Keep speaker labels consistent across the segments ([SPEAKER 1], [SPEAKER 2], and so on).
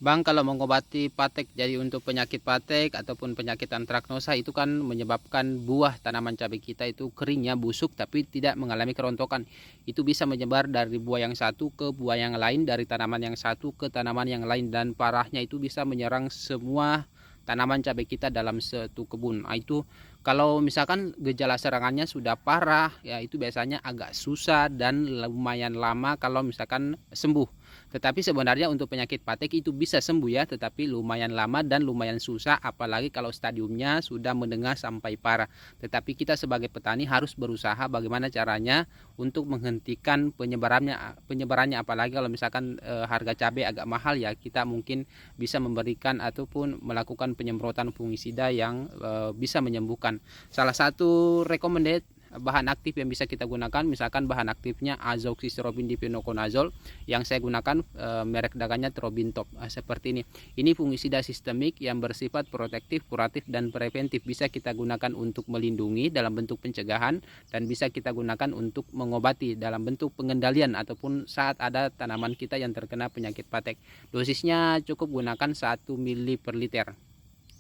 [SPEAKER 1] Bang, kalau mengobati patek, jadi untuk penyakit patek ataupun penyakit antraknosa itu kan menyebabkan buah tanaman cabai kita itu keringnya busuk tapi tidak mengalami kerontokan. Itu bisa menyebar dari buah yang satu ke buah yang lain, dari tanaman yang satu ke tanaman yang lain, dan parahnya itu bisa menyerang semua tanaman cabai kita dalam satu kebun. Nah, itu kalau misalkan gejala serangannya sudah parah, ya itu biasanya agak susah dan lumayan lama kalau misalkan sembuh. Tetapi sebenarnya untuk penyakit patek itu bisa sembuh ya, tetapi lumayan lama dan lumayan susah, apalagi kalau stadiumnya sudah menengah sampai parah. Tetapi kita sebagai petani harus berusaha bagaimana caranya untuk menghentikan penyebarannya, apalagi kalau misalkan harga cabai agak mahal ya, kita mungkin bisa memberikan ataupun melakukan penyemprotan fungisida yang bisa menyembuhkan. Salah satu recommended bahan aktif yang bisa kita gunakan, misalkan bahan aktifnya azoxystrobindipenoconazole, yang saya gunakan merek dagangnya Trobintop, seperti ini fungisida sistemik yang bersifat protektif, kuratif, dan preventif. Bisa kita gunakan untuk melindungi dalam bentuk pencegahan, dan bisa kita gunakan untuk mengobati dalam bentuk pengendalian ataupun saat ada tanaman kita yang terkena penyakit patek. Dosisnya cukup gunakan 1 ml per liter,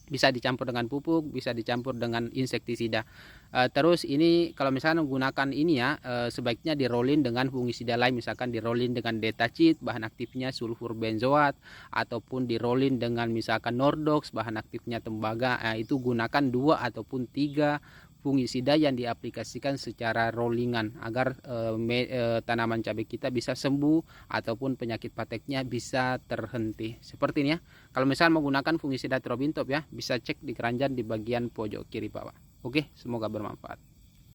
[SPEAKER 1] bisa dicampur dengan pupuk, bisa dicampur dengan insektisida. Terus ini kalau misalnya menggunakan ini ya, sebaiknya dirolin dengan fungisida lain, misalkan dirolin dengan Detachit, bahan aktifnya sulfur benzoat, ataupun dirolin dengan misalkan Nordox, bahan aktifnya tembaga. Itu gunakan 2 ataupun 3 fungisida yang diaplikasikan secara rollingan agar tanaman cabai kita bisa sembuh ataupun penyakit pateknya bisa terhenti. Seperti ini ya. Kalau misalnya menggunakan fungisida Trobintop ya, bisa cek di keranjang di bagian pojok kiri bawah. Oke, semoga bermanfaat.